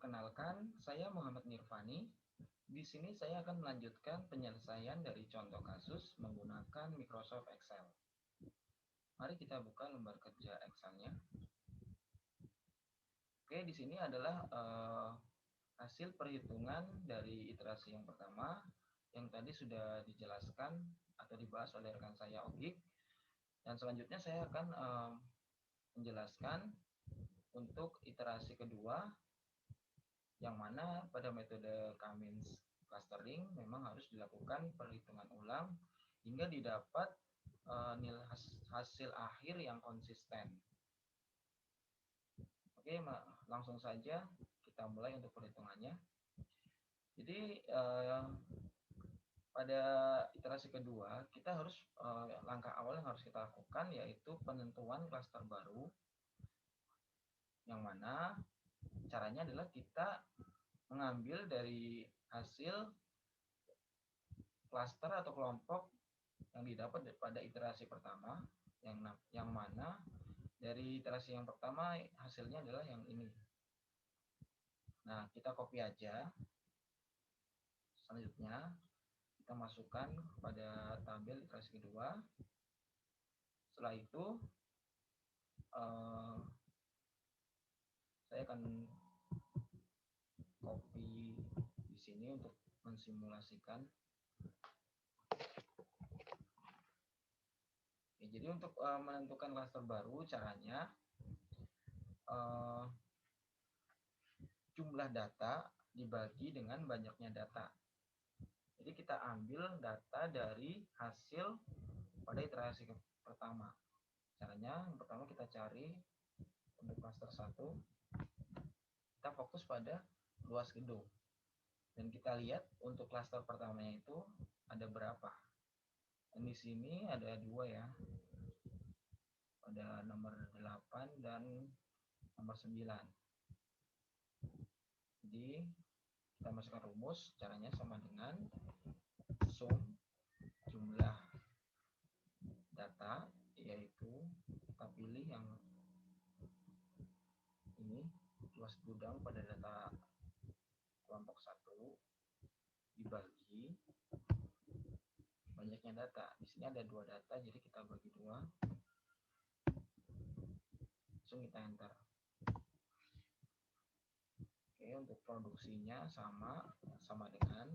Perkenalkan, saya Muhammad Nirvani. Di sini saya akan melanjutkan penyelesaian dari contoh kasus menggunakan Microsoft Excel. Mari kita buka lembar kerja Excel-nya. Oke, di sini adalah hasil perhitungan dari iterasi yang pertama yang tadi sudah dijelaskan atau dibahas oleh rekan saya Ogik. Dan selanjutnya saya akan menjelaskan untuk iterasi kedua, yang mana pada metode Cummins clustering memang harus dilakukan perhitungan ulang hingga didapat nilai hasil akhir yang konsisten. Oke, langsung saja kita mulai untuk perhitungannya. Jadi pada iterasi kedua kita harus langkah awal yang harus kita lakukan yaitu penentuan klaster baru, yang mana caranya adalah kita mengambil dari hasil klaster atau kelompok yang didapat pada iterasi pertama, yang mana dari iterasi yang pertama hasilnya adalah yang ini. Nah, kita copy aja. Selanjutnya kita masukkan pada tabel iterasi kedua. Setelah itu saya akan copy di sini untuk mensimulasikan. Oke, jadi untuk menentukan klaster baru caranya jumlah data dibagi dengan banyaknya data. Jadi kita ambil data dari hasil pada iterasi pertama. Caranya yang pertama kita cari untuk klaster 1, kita fokus pada luas gedung. Dan kita lihat untuk klaster pertamanya itu ada berapa. Dan di sini ada 2 ya. Ada nomor 8 dan nomor 9. Jadi kita masukkan rumus, caranya sama dengan sum jumlah data, yaitu kita pilih yang ini, luas gudang pada data kelompok 1 dibagi banyaknya data. Di sini ada 2 data, jadi kita bagi 2. Langsung kita enter. Oke, untuk produksinya sama dengan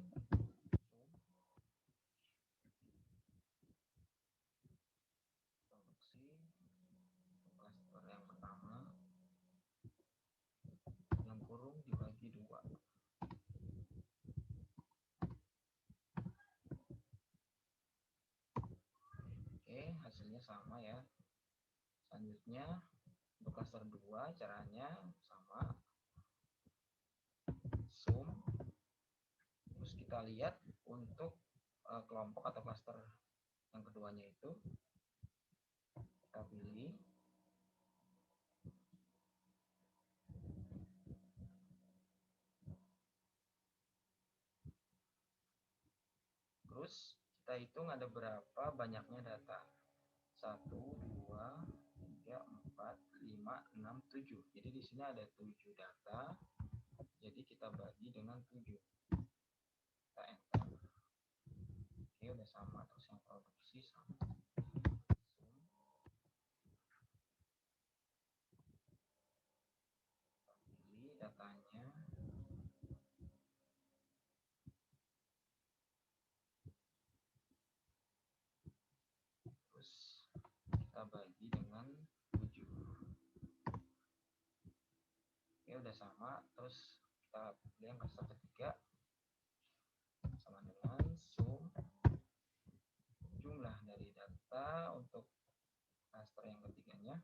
produksi klaster yang pertama yang kurung dibagi 2. Oke, hasilnya sama ya. Selanjutnya untuk klaster 2 caranya sama, sum. Terus kita lihat untuk kelompok atau klaster yang keduanya itu kita pilih. Terus kita hitung ada berapa banyaknya data. 1, 2, 3, 4, 5, 6, 7. Jadi di sini ada 7 data. Jadi kita bagi dengan 7. Kita enter. Oke, udah sama. Terus yang produksi sama. Kita pilih datanya. Terus kita bagi dengan 7. Oke, udah sama. Terus kita pilih yang klaster ketiga sama dengan sum jumlah dari data untuk klaster yang ketiganya.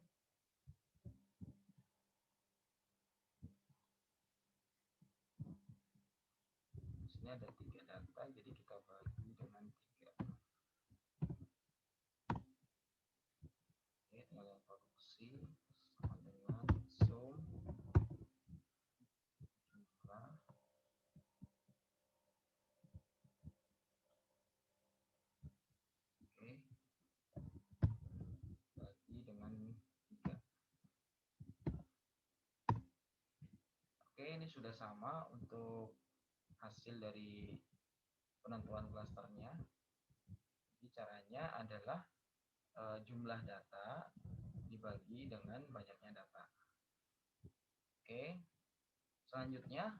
Di sini ada 3 data, jadi kita bagi dengan 3. Oke, tinggal yang produksi sama dengan sum jumlah ini sudah sama untuk hasil dari penentuan klasternya. Jadi caranya adalah jumlah data dibagi dengan banyaknya data. Oke, selanjutnya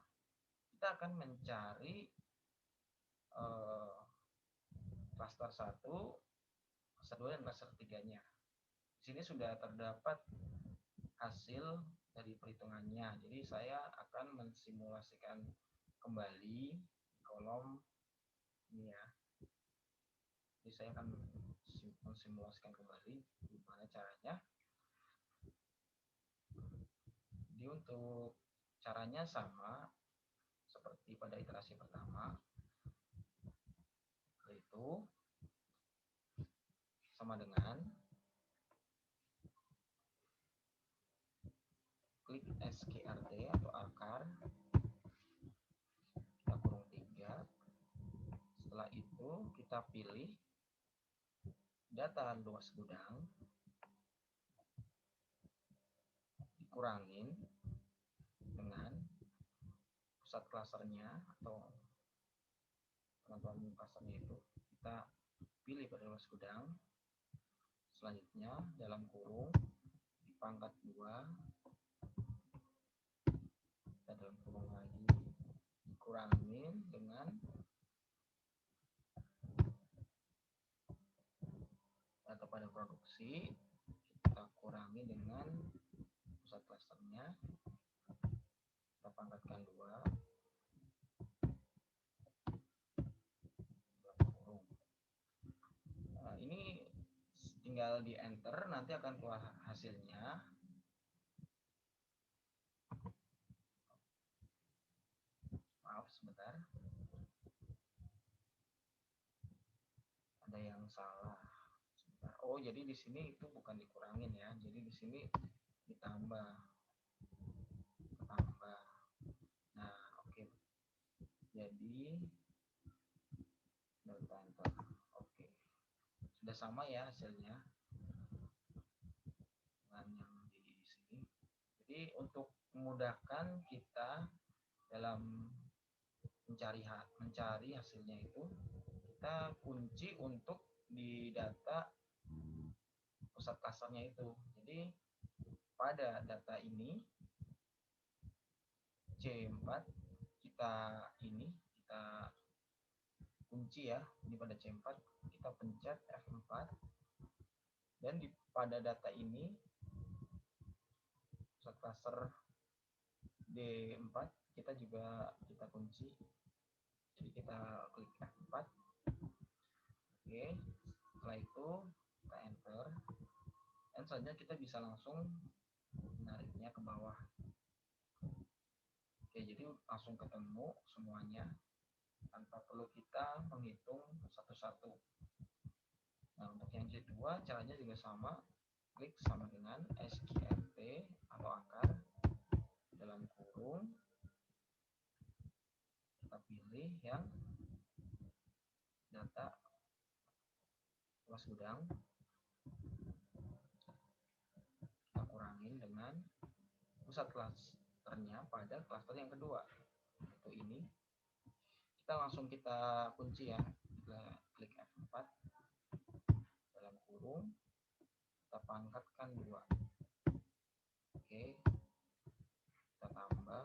kita akan mencari klaster 1, klaster 2, dan klaster 3-nya. Di sini sudah terdapat hasil dari perhitungannya. Jadi saya akan mensimulasikan kembali kolom ini ya. Jadi saya akan mensimulasikan kembali gimana caranya. Jadi untuk caranya sama seperti pada iterasi pertama, yaitu sama dengan klik SKRT atau akar, kita kurung 3. Setelah itu kita pilih data luas gudang, dikurangin dengan pusat klasternya atau penentuan klasternya itu kita pilih pada luas gudang. Selanjutnya dalam kurung dipangkat 2, kita dalam kurung lagi dikurangin dengan data pada produksi, kita kurangi dengan pusat klasternya, kita pangkatkan 2, kurung. Nah, ini tinggal di enter, nanti akan keluar hasilnya. Maaf sebentar, ada yang salah. Sebentar. Oh, jadi di sini itu bukan dikurangin ya, jadi di sini ditambah. Nah, oke. Jadi delta enter. Oke. Sudah sama ya hasilnya dengan yang di sini. Jadi untuk memudahkan kita dalam mencari hasilnya itu, kita kunci untuk di data pusat klasternya itu. Jadi pada data ini C4 kita kunci ya, ini pada C4 kita pencet F4, dan pada data ini pusat klaster D4 kita kunci, jadi kita klik F4. Oke, setelah itu kita enter, dan selanjutnya kita bisa langsung menariknya ke bawah. Oke, jadi langsung ketemu semuanya tanpa perlu kita menghitung satu-satu. Nah, untuk yang kedua caranya juga sama, klik sama dengan SQRT atau akar, dalam kurung kita pilih yang data luas gudang, kita kurangin dengan pusat klasternya pada klaster yang kedua, yaitu ini. Kita langsung kunci ya, kita klik F4, dalam kurung kita pangkatkan 2. Oke, kita tambah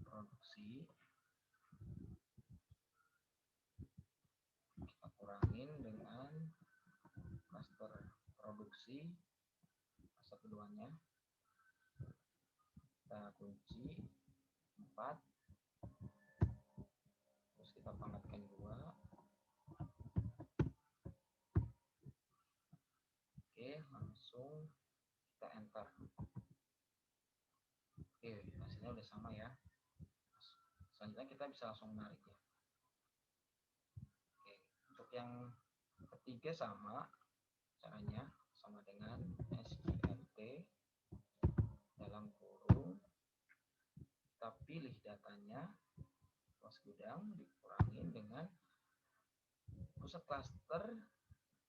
produksi, kita kurangin dengan klaster produksi, klaster keduanya, kita kunci 4, terus kita pangkatkan 2. Oke, langsung kita enter. Oke, hasilnya udah sama ya. Selanjutnya kita bisa langsung menarik ya. Oke, untuk yang ketiga sama caranya, sama dengan SQRT, dalam kurung kita pilih datanya luas gudang, dikurangin dengan pusat klaster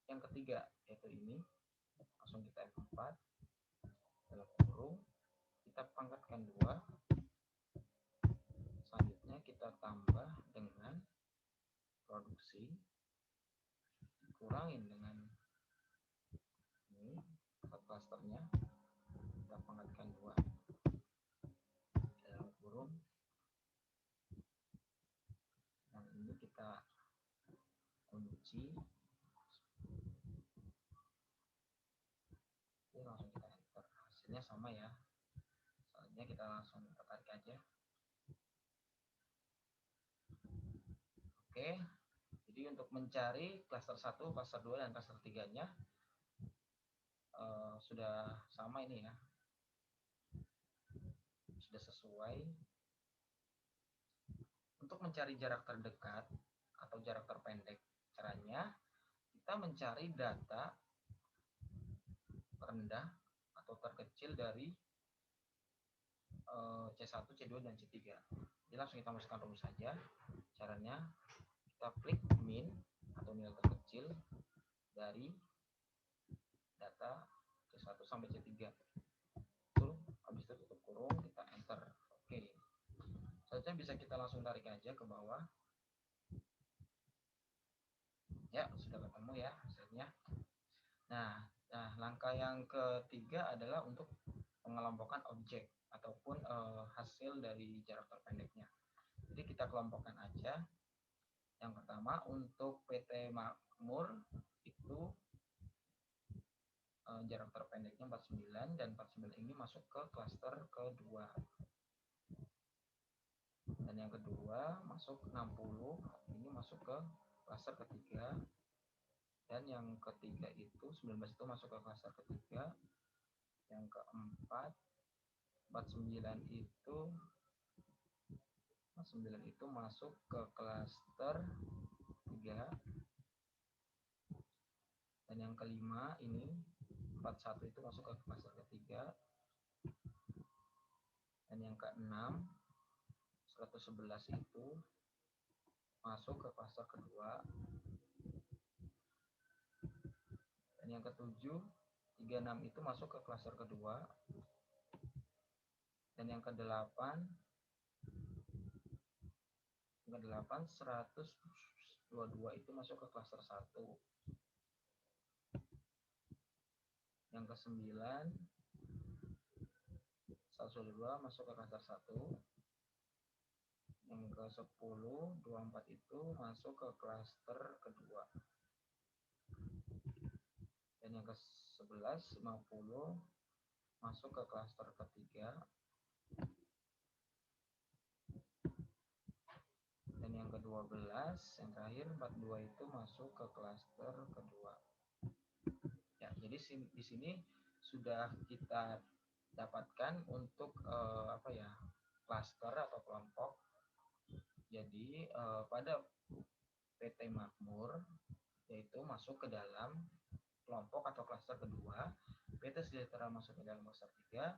yang ketiga, yaitu ini. Langsung kita F4, dalam kurung kita pangkatkan 2. Selanjutnya kita tambah dengan produksi, kurangin dengan ini klasternya, kita pangkatkan 2 dalam kurung, dan ini kita kunci. Oke, langsung kita enter, hasilnya sama ya. Selanjutnya kita langsung tarik aja. Oke, jadi untuk mencari klaster 1, klaster 2, dan klaster 3-nya sudah sama ini ya, sudah sesuai. Untuk mencari jarak terdekat atau jarak terpendek, caranya kita mencari data terendah atau terkecil dari C1, C2, dan C3. Jadi langsung kita masukkan rumus saja. Caranya kita klik min atau nilai terkecil dari data C1 sampai C3. Betul, habis itu tutup kurung, kita enter. Oke. Selanjutnya bisa kita langsung tarik aja ke bawah. Ya, sudah ketemu ya hasilnya. Nah, langkah yang ketiga adalah untuk pengelompokan objek ataupun hasil dari jarak terpendeknya. Jadi kita kelompokkan aja. Yang pertama untuk PT Makmur itu jarak terpendeknya 49, dan 49 ini masuk ke klaster kedua. Dan yang kedua masuk 60, ini masuk ke klaster ketiga. Dan yang ketiga itu 19 itu masuk ke klaster ketiga. Yang keempat 49 itu masuk ke klaster 3. Dan yang kelima ini 41 itu masuk ke klaster ketiga. Dan yang keenam 111 itu masuk ke klaster kedua. Dan yang ketujuh 36 itu masuk ke klaster kedua. Dan yang kedelapan 122 itu masuk ke klaster 1. Yang ke-9 122 masuk ke klaster 1. Yang ke-10 24 itu masuk ke klaster kedua. Dan yang ke-11 50 masuk ke klaster ketiga. Dan yang ke-12 yang terakhir 42 itu masuk ke klaster kedua. Ya, jadi di sini sudah kita dapatkan untuk klaster atau kelompok. Jadi pada PT Makmur yaitu masuk ke dalam kelompok atau klaster kedua, PT Sejahtera masuk ke dalam klaster 3,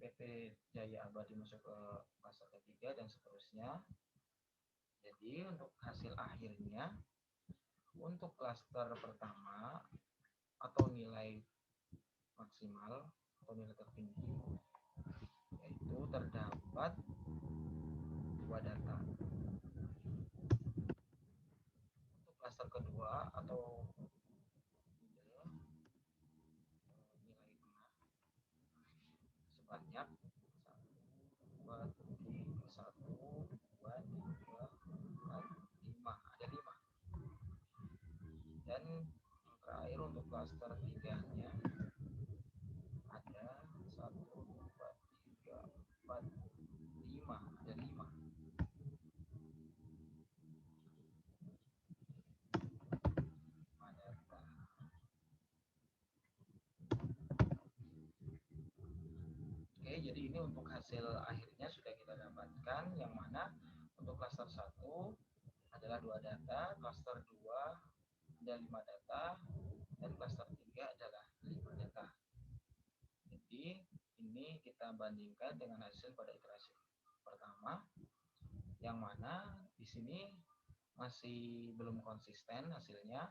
PT Jaya Abadi masuk ke klaster ketiga, dan seterusnya. Jadi untuk hasil akhirnya untuk klaster pertama atau nilai maksimal atau nilai tertinggi yaitu terdapat 2 data. Untuk klaster kedua atau nilai tengah sebanyak 1, 2, 3, 1, 2, 3, 4, 5, ada 5. Dan yang terakhir untuk klaster 3-nya ada 1, 2, 3, 4, 5, ada 5. Oke, jadi ini untuk hasil akhirnya sudah kita dapatkan, yang mana untuk klaster 1 adalah 2 data, klaster 2 ada 5 data, dan klaster 3 adalah 5 data. Jadi ini kita bandingkan dengan hasil pada iterasi pertama, yang mana di sini masih belum konsisten hasilnya.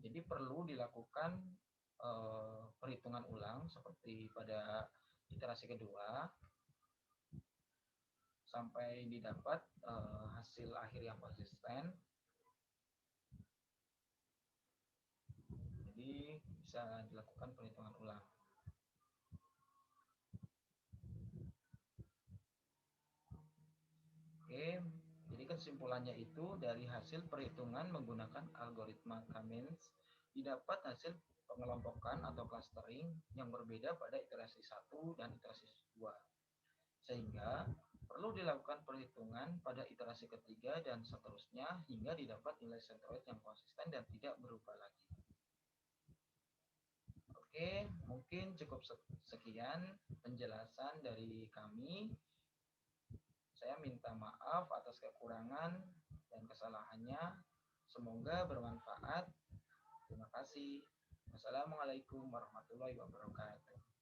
Jadi perlu dilakukan perhitungan ulang seperti pada iterasi kedua sampai didapat hasil akhir yang konsisten. Jadi bisa dilakukan perhitungan ulang. Oke, jadi kesimpulannya itu dari hasil perhitungan menggunakan algoritma Cummins didapat hasil pengelompokan atau clustering yang berbeda pada iterasi 1 dan iterasi 2. Sehingga perlu dilakukan perhitungan pada iterasi ketiga dan seterusnya hingga didapat nilai sentroid yang konsisten dan tidak berubah lagi. Oke, mungkin cukup sekian penjelasan dari kami. Saya minta maaf atas kekurangan dan kesalahannya. Semoga bermanfaat. Terima kasih. Wassalamualaikum warahmatullahi wabarakatuh.